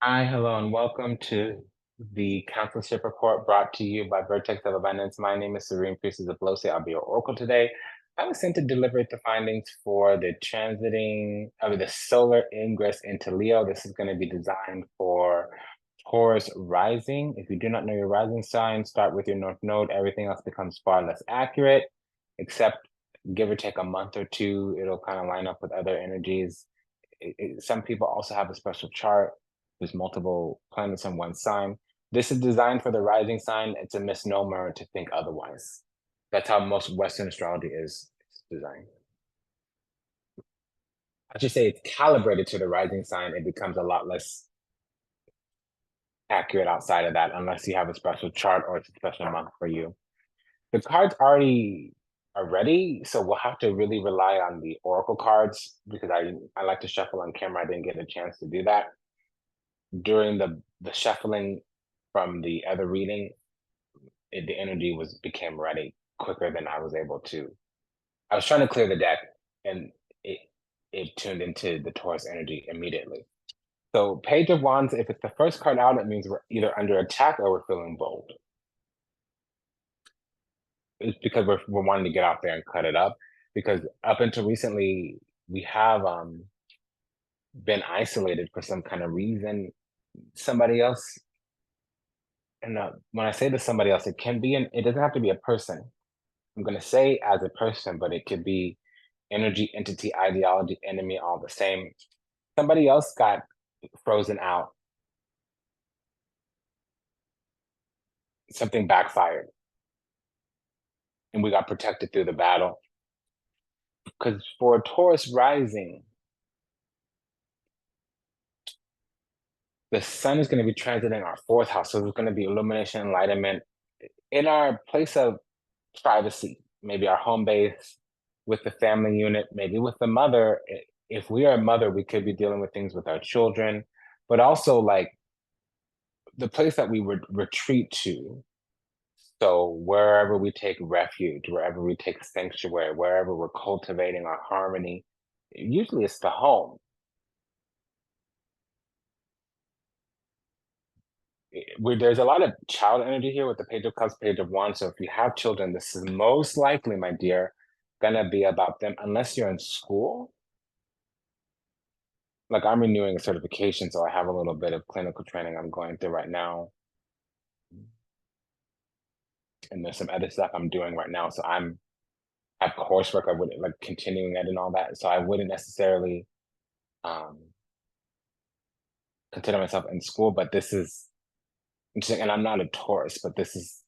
Hi, hello, and welcome to the Consulship Report brought to you by Vertex of Abundance. My name is Serene Priestess Abossi. I'll be your oracle today. I was sent to deliver the findings for the transiting of the solar ingress into Leo. This is going to be designed for Taurus rising. If you do not know your rising sign, start with your North Node. Everything else becomes far less accurate, except give or take a month or two. It'll kind of line up with other energies. Some people also have a special chart. There's multiple planets in one sign. This is designed for the rising sign. It's a misnomer to think otherwise. That's how most Western astrology is designed. I should say it's calibrated to the rising sign. It becomes a lot less accurate outside of that, unless you have a special chart or it's a special month for you. The cards already are ready, so we'll have to really rely on the oracle cards because I like to shuffle on camera. I didn't get a chance to do that. During the shuffling from the other reading, the energy became ready quicker than I was able to. I was trying to clear the deck, and it tuned into the Taurus energy immediately. So Page of Wands, if it's the first card out, it means we're either under attack or we're feeling bold. It's because we're wanting to get out there and cut it up. Because up until recently, we have been isolated for some kind of reason. Somebody else, and when I say to somebody else, it can be it doesn't have to be a person. I'm going to say as a person, but it could be energy, entity, ideology, enemy, all the same. Somebody else got frozen out. Something backfired. And we got protected through the battle. Because for Taurus rising, the sun is going to be transiting our fourth house. So there's going to be illumination, enlightenment in our place of privacy, maybe our home base, with the family unit, maybe with the mother. If we are a mother, we could be dealing with things with our children, but also like the place that we would retreat to. So wherever we take refuge, wherever we take sanctuary, wherever we're cultivating our harmony, usually it's the home. There's a lot of child energy here with the Page of Cups, Page of Wands. So if you have children, this is most likely, my dear, gonna be about them, unless you're in school. Like I'm renewing a certification, so I have a little bit of clinical training I'm going through right now. And there's some other stuff I'm doing right now. So I have coursework, I wouldn't like continuing it and all that. So I wouldn't necessarily consider myself in school, but this is interesting. And I'm not a Taurus, but this is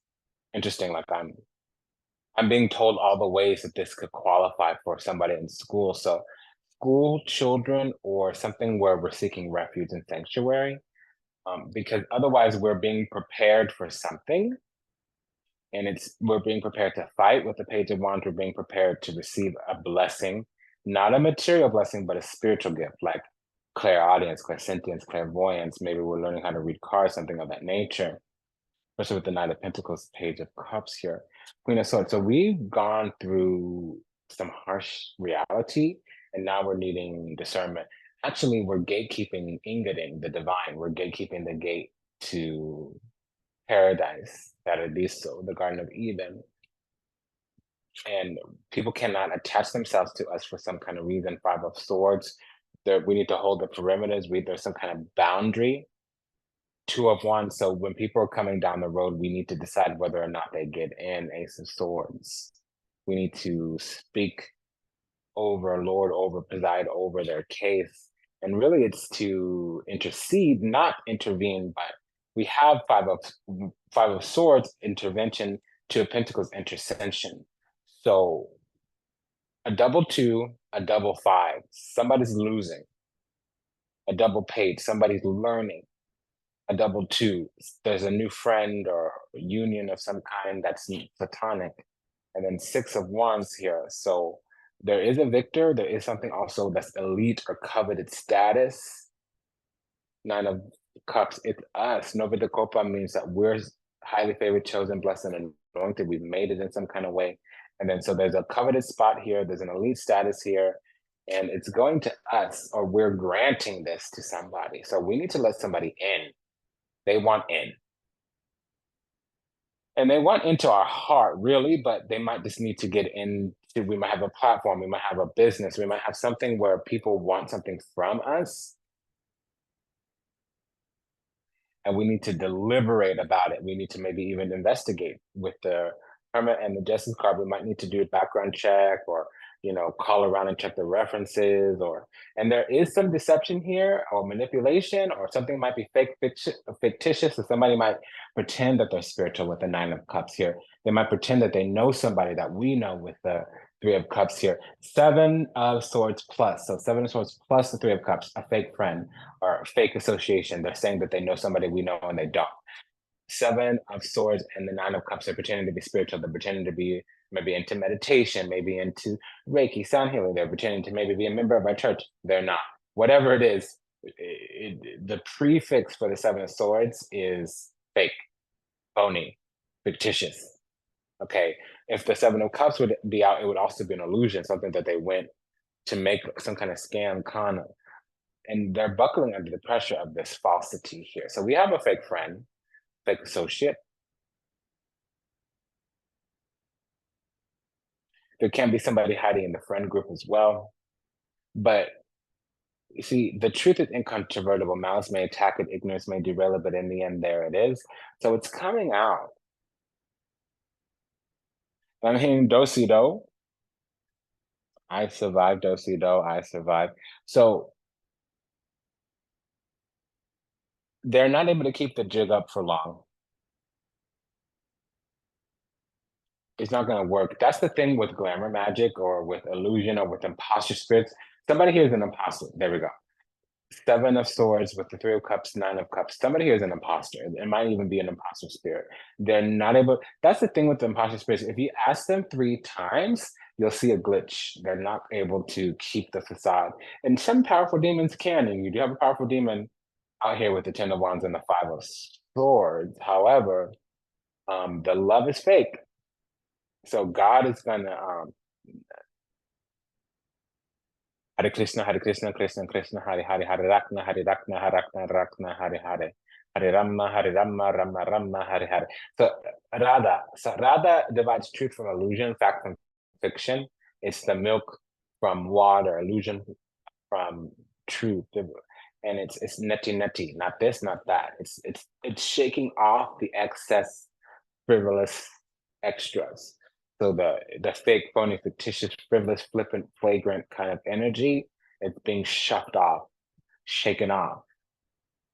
interesting. Like I'm being told all the ways that this could qualify for somebody in school. So school children or something where we're seeking refuge and sanctuary, because otherwise we're being prepared for something. And we're being prepared to fight. With the Page of Wands, we're being prepared to receive a blessing, not a material blessing, but a spiritual gift, like clairaudience, clairsentience, clairvoyance. Maybe we're learning how to read cards, something of that nature. Especially with the Knight of Pentacles, Page of Cups here, Queen of Swords. So we've gone through some harsh reality, and now we're needing discernment. Actually, we're gatekeeping, ingoting the divine. We're gatekeeping the gate to paradise, Paradiso, the Garden of Eden. And people cannot attach themselves to us for some kind of reason. Five of Swords, we need to hold the perimeters. There's some kind of boundary. Two of Wands, so when people are coming down the road, we need to decide whether or not they get in. Ace of Swords. We need to speak over, lord over, preside over their case. And really it's to intercede, not intervene, but we have Five of Swords, intervention, Two of Pentacles, intercession. So a double 2, a double 5, somebody's losing. A double page, somebody's learning. A double 2, there's a new friend or union of some kind that's platonic. And then 6 of Wands here. So there is a victor. There is something also that's elite or coveted status. 9 of Cups, it's us. Nova de Copa means that we're highly favored, chosen, blessed, and anointed. We've made it in some kind of way. And then so there's a coveted spot here. There's an elite status here. and it's going to us, or we're granting this to somebody. So we need to let somebody in. They want in. And they want into our heart, really, but they might just need to get into, we might have a platform, we might have a business, we might have something where people want something from us, and we need to deliberate about it. We need to maybe even investigate with the Hermit and the Justice card. We might need to do a background check, or call around and check the references, and there is some deception here, or manipulation, or something might be fictitious. So somebody might pretend that they're spiritual with the Nine of Cups here. They might pretend that they know somebody that we know with the Three of Cups here. Seven of Swords plus. So Seven of Swords plus the Three of Cups, a fake friend or fake association. They're saying that they know somebody we know and they don't. Seven of Swords and the Nine of Cups are pretending to be spiritual. They're pretending to be maybe into meditation, maybe into Reiki, sound healing. They're pretending to maybe be a member of our church. They're not. Whatever it is, the prefix for the Seven of Swords is fake, phony, fictitious. Okay. If the Seven of Cups would be out, it would also be an illusion, something that they went to make some kind of scam con. And they're buckling under the pressure of this falsity here. So we have a fake friend, fake associate. There can be somebody hiding in the friend group as well. But you see, the truth is incontrovertible. Malice may attack it, ignorance may derail it, but in the end, there it is. So it's coming out. I'm hearing do-si-do. I survived, do-si-do, I survived. So they're not able to keep the jig up for long. It's not going to work. That's the thing with glamour magic, or with illusion, or with imposter spirits. Somebody here is an imposter. There we go. Seven of Swords with the Three of Cups, Nine of Cups. Somebody here is an imposter. It might even be an imposter spirit. They're not able. That's the thing with the imposter spirits. If you ask them 3 times, you'll see a glitch. They're not able to keep the facade. And some powerful demons can. And you do have a powerful demon out here with the Ten of Wands and the Five of Swords. However, the love is fake. So God is gonna Hare Krishna, Hare Krishna, Krishna Krishna, Hare Hare, Hare Rakna, Hare Rakna, Hare Rakna, Rakna, Hare Hare, Hare Rama, Hare Rama, Rama Rama, Hare Hare. So Radha divides truth from illusion, fact from fiction. It's the milk from water, illusion from truth, and it's nutty, not this, not that. It's shaking off the excess, frivolous extras. So the fake, phony, fictitious, frivolous, flippant, flagrant kind of energy, it's being shucked off, shaken off,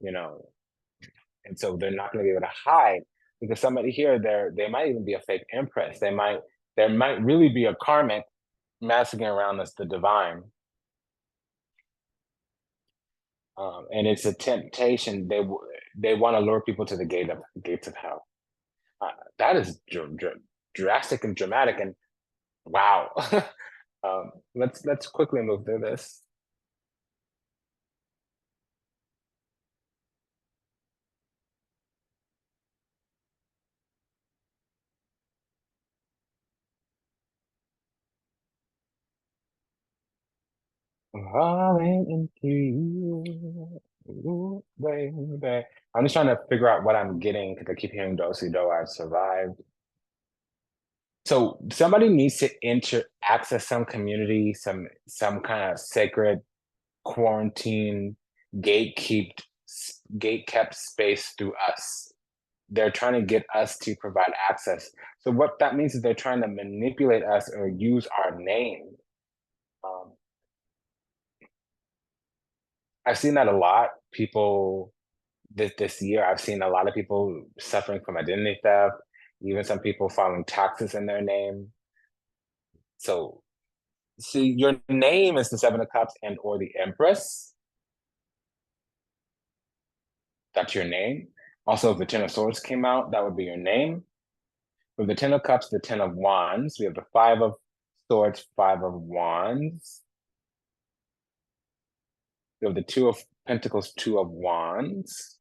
and so they're not going to be able to hide, because somebody here, they might even be a fake empress. There might really be a karmic masking around as the divine. And it's a temptation. They want to lure people to the gates of hell. That is drastic and dramatic, and wow. Let's quickly move through this. Falling into you, ooh, baby. I'm just trying to figure out what I'm getting, because I keep hearing do-si-do, I survived. So somebody needs to access some community, some kind of sacred, quarantine, gatekept space through us. They're trying to get us to provide access. So what that means is they're trying to manipulate us or use our name. I've seen that a lot. People this year, I've seen a lot of people suffering from identity theft, even some people filing taxes in their name. So see, your name is the Seven of Cups and or the Empress. That's your name. Also, if the Ten of Swords came out, that would be your name. With the Ten of Cups, the Ten of Wands, we have the Five of Swords, Five of Wands. We have the Two of Pentacles, Two of Wands.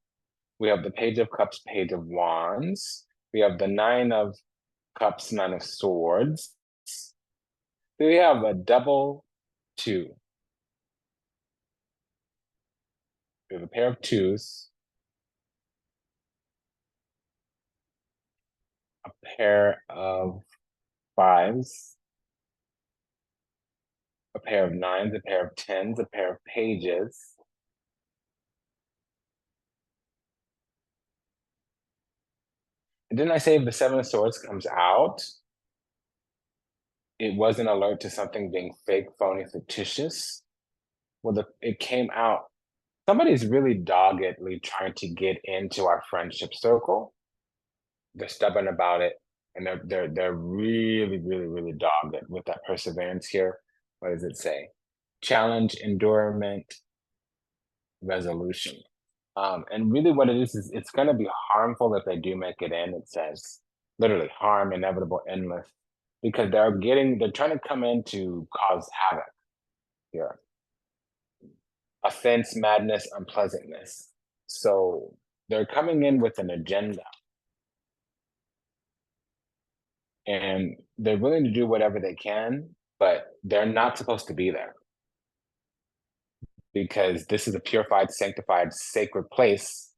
We have the Page of Cups, Page of Wands. We have the Nine of Cups, Nine of Swords. We have a double 2. we have a pair of twos, a pair of fives, a pair of nines, a pair of tens, a pair of pages, and didn't I say if the Seven of Swords comes out, it was an alert to something being fake, phony, fictitious? Well, it came out. Somebody's really doggedly trying to get into our friendship circle. They're stubborn about it, and they're really, really, really dogged with that perseverance here. What does it say? Challenge, endurement, resolution. And really what it is it's going to be harmful if they do make it in. It says literally harm, inevitable, endless, because they're trying to come in to cause havoc here. Offense, madness, unpleasantness. So they're coming in with an agenda. And they're willing to do whatever they can, but they're not supposed to be there. Because this is a purified, sanctified, sacred place.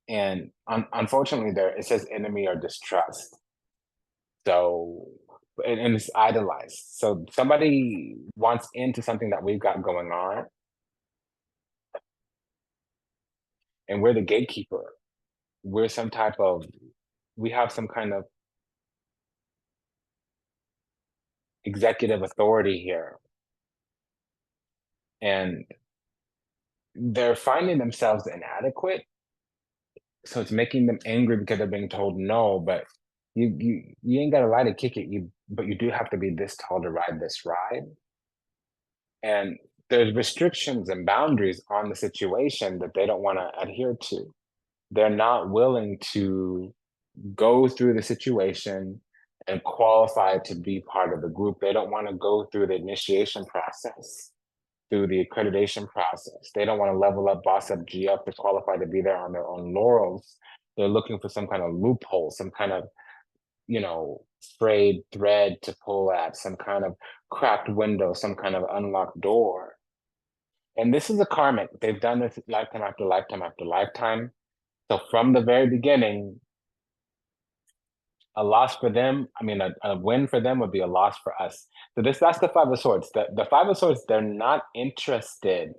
And unfortunately, it says enemy or distrust. So, and it's idolized. So somebody wants into something that we've got going on, and we're the gatekeeper. We have some kind of executive authority here. And they're finding themselves inadequate. So it's making them angry because they're being told no, but you ain't got a lie to kick it. But you do have to be this tall to ride this ride. And there's restrictions and boundaries on the situation that they don't want to adhere to. They're not willing to go through the situation and qualify to be part of the group. They don't want to go through the initiation process, through the accreditation process. They don't want to level up, boss up, G up to qualify to be there on their own laurels. They're looking for some kind of loophole, some kind of, frayed thread to pull at, some kind of cracked window, some kind of unlocked door. And this is a karmic. They've done this lifetime after lifetime after lifetime. So from the very beginning, a loss for them, a win for them would be a loss for us. So that's the Five of Swords. The Five of Swords, they're not interested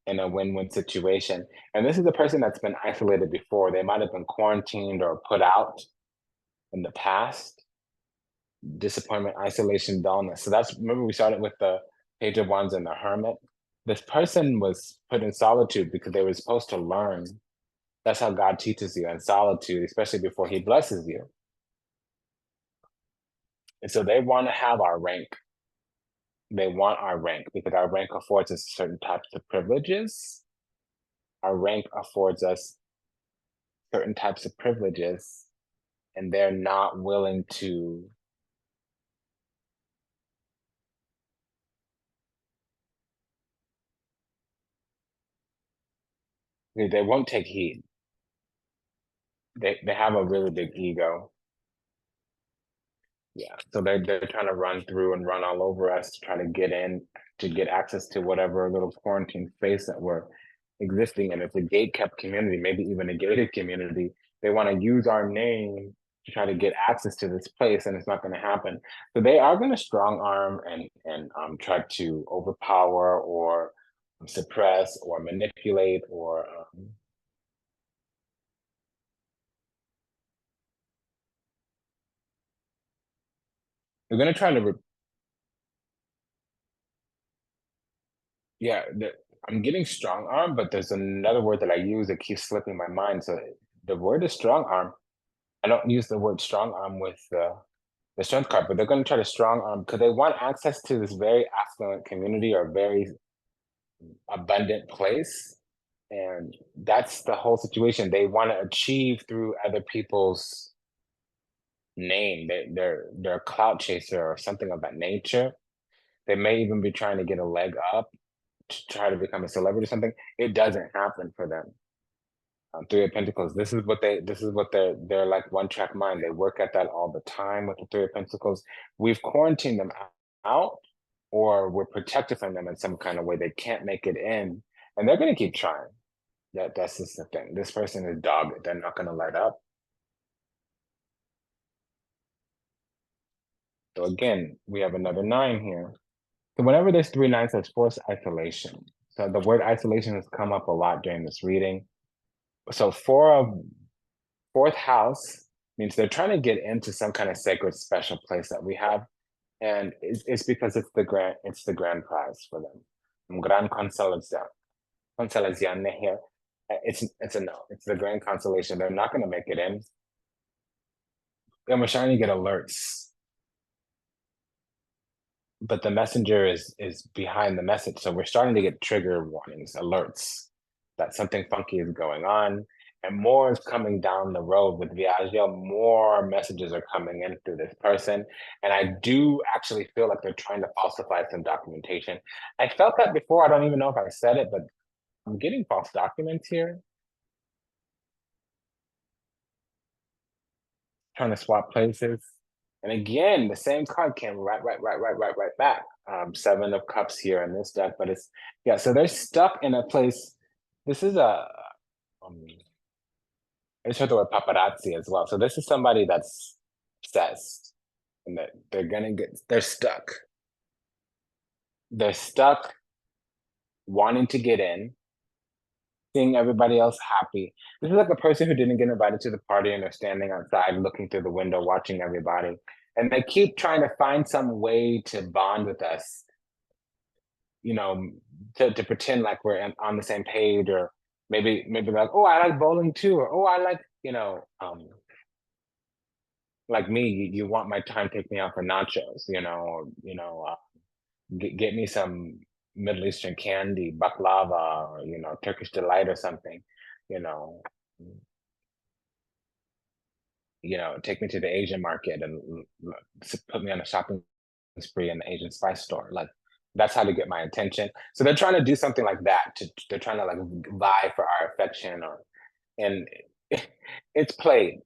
in a win-win situation. And this is a person that's been isolated before. They might have been quarantined or put out in the past. Disappointment, isolation, dullness. So remember we started with the Page of Wands and the Hermit. This person was put in solitude because they were supposed to learn. That's how God teaches you, in solitude, especially before he blesses you. And so they want to have our rank. They want our rank because our rank affords us certain types of privileges. Our rank affords us certain types of privileges, and they're not willing to they won't take heed. They have a really big ego. Yeah, so they're trying to run through and run all over us to try to get in, to get access to whatever little quarantine space that we're existing in. It's a gate-kept community, maybe even a gated community. They want to use our name to try to get access to this place, and it's not going to happen. So they are going to strong arm and try to overpower or suppress or manipulate or they're going to try to yeah, I'm getting strong arm, but there's another word that I use that keeps slipping my mind. So the word is strong arm. I don't use the word strong arm with the strength card, but they're going to try to strong arm because they want access to this very affluent community or very abundant place. And that's the whole situation. They want to achieve through other people's name. They're a clout chaser or something of that nature. They may even be trying to get a leg up to try to become a celebrity or something. It doesn't happen for them. Three of Pentacles. This is what they're like one track mind. They work at that all the time with the Three of Pentacles. We've quarantined them out or we're protected from them in some kind of way. They can't make it in, and they're going to keep trying. That's just the thing. This person is dogged. They're not going to let up. So again, we have another 9 here. So whenever there's 3 9s, there's forced isolation. So the word isolation has come up a lot during this reading. So 4 of 4th house means they're trying to get into some kind of sacred special place that we have, and it's because it's the grand prize for them. Gran consolación here. It's a no. It's the grand consolation. They're not going to make it in. And we're starting to get alerts, but the messenger is behind the message. So we're starting to get trigger warnings, alerts that something funky is going on, and more is coming down the road with Viaggio. More messages are coming in through this person, and I do actually feel like they're trying to falsify some documentation. I felt that before. I don't even know if I said it, but I'm getting false documents here. Trying to swap places. And again, the same card came right back. 7 of Cups here in this deck, but it's, yeah, so they're stuck in a place. This is a, I just heard the word paparazzi as well. So this is somebody that's obsessed, and that they're stuck. They're stuck wanting to get in, seeing everybody else happy. This is like a person who didn't get invited to the party, and they're standing outside looking through the window, watching everybody. And they keep trying to find some way to bond with us, to pretend like we're on the same page, or maybe like, oh, I like bowling too, or oh, I like, like me, you want my time, take me out for nachos, get me some Middle Eastern candy, baklava, or Turkish delight or something, you know, take me to the Asian market and put me on a shopping spree in the Asian spice store. Like, that's how to get my attention. So they're trying to do something like that. They're trying to like vie for our affection, and it's played.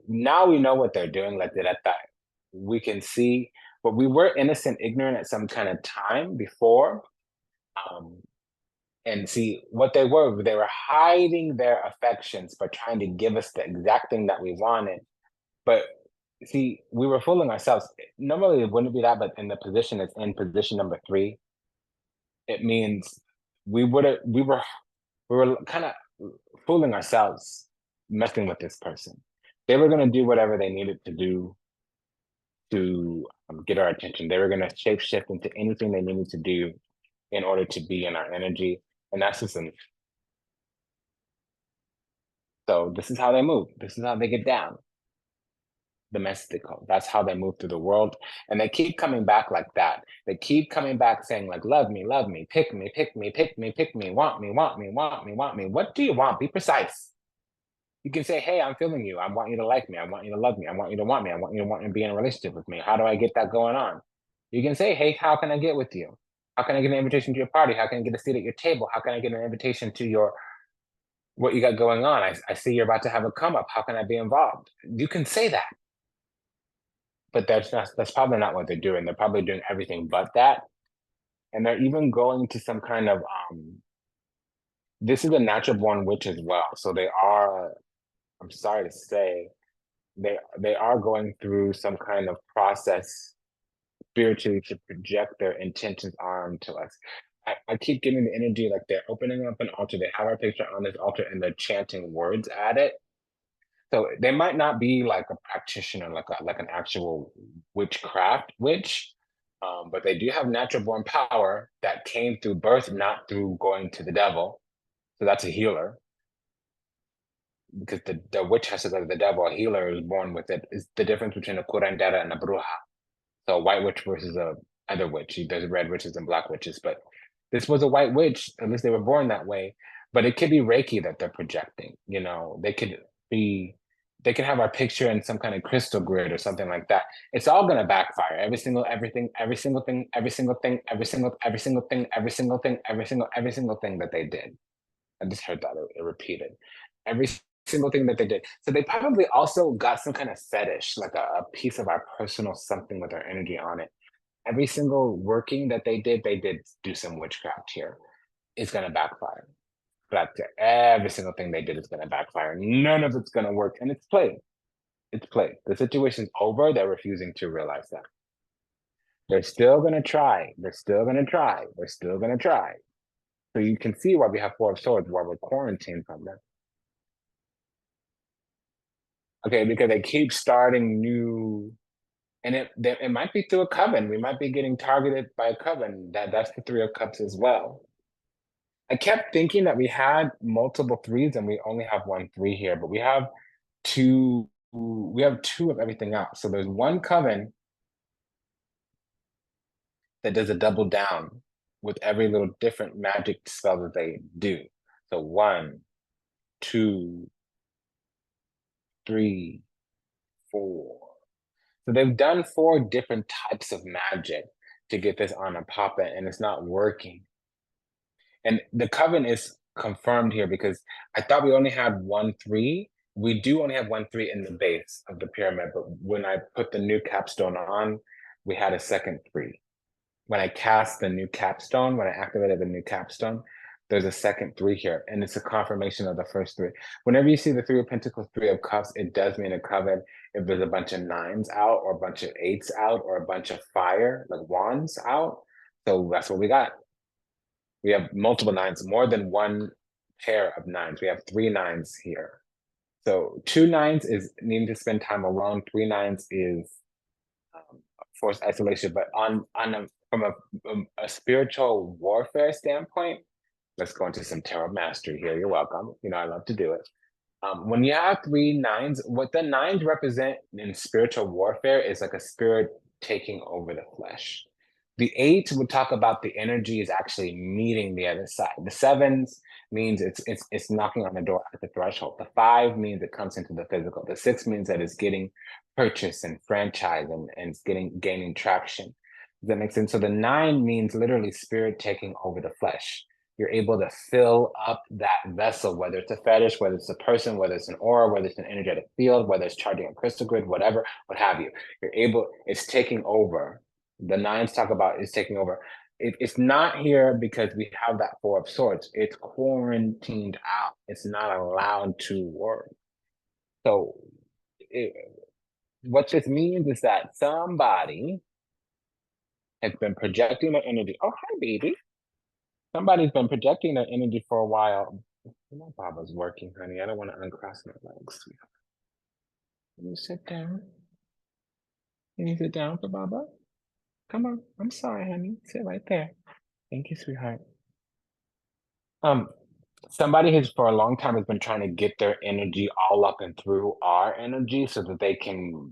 Now we know what they're doing. Like that, we can see, but we were innocent, ignorant at some kind of time before. And see what they were hiding their affections, but trying to give us the exact thing that we wanted. But see, we were fooling ourselves. Normally it wouldn't be that, but in the position, it's in position number 3. It means we were kind of fooling ourselves, messing with this person. They were going to do whatever they needed to do to get our attention. They were going to shapeshift into anything they needed to do in order to be in our energy. And that's just so this is how they move. This is how they get down. Domestico. That's how they move through the world. And they keep coming back like that. They keep coming back saying like, love me, pick me, pick me, pick me, pick me, want me, want me, want me, want me. What do you want? Be precise. You can say, hey, I'm feeling you. I want you to like me. I want you to love me. I want you to want me. I want you to want to be in a relationship with me. How do I get that going on? You can say, hey, how can I get with you? How can I get an invitation to your party? How can I get a seat at your table? How can I get an invitation to what you got going on? I see you're about to have a come up. How can I be involved? You can say that. But that's probably not what they're doing. They're probably doing everything but that. And they're even going to some kind of this is a natural born witch as well. So they are, I'm sorry to say, they are going through some kind of process spiritually to project their intentions onto us. I keep getting the energy like they're opening up an altar. They have our picture on this altar and they're chanting words at it. So they might not be like a practitioner, like an actual witchcraft witch, but they do have natural born power that came through birth, not through going to the devil. So that's a healer, because the witch has to go to the devil. A healer is born with it. It's the difference between a curandera and a bruja. So a white witch versus a other witch. There's red witches and black witches, but this was a white witch. At least they were born that way. But it could be Reiki that they're projecting. They could have our picture in some kind of crystal grid or something like that. It's all gonna backfire. Every single thing that they did. I just heard that it repeated. Every single thing that they did. So they probably also got some kind of fetish, like a piece of our personal something with our energy on it. every single working that they did do some witchcraft here. It's gonna backfire. But every single thing they did is gonna backfire. None of it's gonna work, and it's played. It's played. The situation's over. They're refusing to realize that. They're still gonna try. They're still gonna try. They're still gonna try. So you can see why we have Four of Swords, why we're quarantined from them. Okay, because they keep starting new, and it might be through a coven. We might be getting targeted by a coven. That's the Three of Cups as well. I kept thinking that we had multiple threes and we only have one three here, but we have two. We have two of everything else. So there's one coven that does a double down with every little different magic spell that they do. So 1, 2, 3, 4. So they've done 4 different types of magic to get this on a pop it, and it's not working. And the coven is confirmed here because I thought we only had 1 3. We do only have 1 3 in the base of the pyramid, but when I put the new capstone on, we had a second 3. When I cast the new capstone, when I activated the new capstone, there's a second 3 here, and it's a confirmation of the first 3. Whenever you see the 3 of Pentacles, 3 of Cups, it does mean a coven. If there's a bunch of 9s out, or a bunch of 8s out, or a bunch of fire, like wands out, so that's what we got. We have multiple 9s, more than one pair of 9s. We have 3 9s here. So 2 9s is needing to spend time alone. 3 9s is forced isolation. But from a spiritual warfare standpoint, let's go into some tarot mastery here. You're welcome. You know, I love to do it. When you have 3 9s, what the 9s represent in spiritual warfare is like a spirit taking over the flesh. The 8 would talk about the energy is actually meeting the other side. The 7s means it's knocking on the door at the threshold. The 5 means it comes into the physical. The 6 means that it's getting purchased and franchise and it's gaining traction. Does that make sense? So the 9 means literally spirit taking over the flesh. You're able to fill up that vessel, whether it's a fetish, whether it's a person, whether it's an aura, whether it's an energetic field, whether it's charging a crystal grid, whatever, what have you. It's taking over. The 9s talk about is taking over. It's not here because we have that 4 of Swords. It's quarantined out. It's not allowed to work. So what this means is that somebody has been projecting their energy. Oh, hi, baby. Somebody's been projecting their energy for a while. My Baba's working, honey. I don't want to uncross my legs, sweetheart. Can you sit down? Can you sit down for Baba? Come on. I'm sorry, honey. Sit right there. Thank you, sweetheart. Somebody has for a long time has been trying to get their energy all up and through our energy so that they can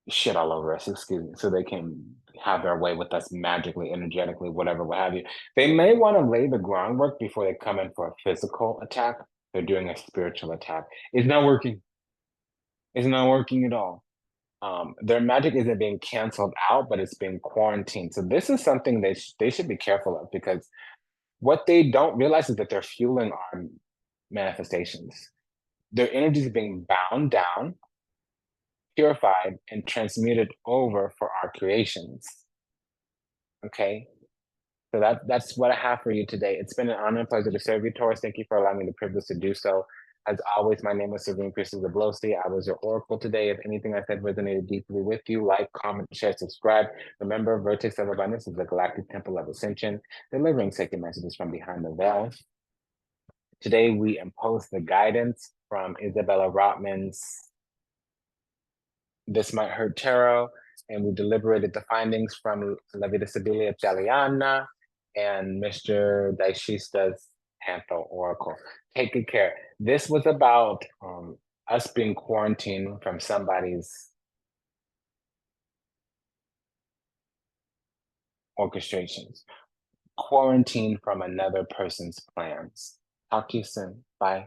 shit all over us, excuse me, so they can have their way with us magically, energetically, whatever, what have you. They may want to lay the groundwork before they come in for a physical attack. They're doing a spiritual attack. It's not working. It's not working at all. Their magic isn't being canceled out, but it's being quarantined. So this is something they should be careful of because what they don't realize is that they're fueling our manifestations. Their energy is being bound down, purified, and transmuted over for our creations. Okay? So that's what I have for you today. It's been an honor and pleasure to serve you, Taurus. Thank you for allowing me the privilege to do so. As always, my name is Serene Priestess Abossi. I was your oracle today. If anything I said resonated deeply with you, like, comment, share, subscribe. Remember, Vertex of Abundance is the galactic temple of ascension, delivering sacred messages from behind the veil. Today, we impose the guidance from Isabella Rotman's This Might Hurt Tarot, and we deliberated the findings from La Vida Sibilia Italiana and Mr. Daishista's Panther Oracle. Take good care. This was about us being quarantined from somebody's orchestrations, quarantined from another person's plans. Talk to you soon. Bye.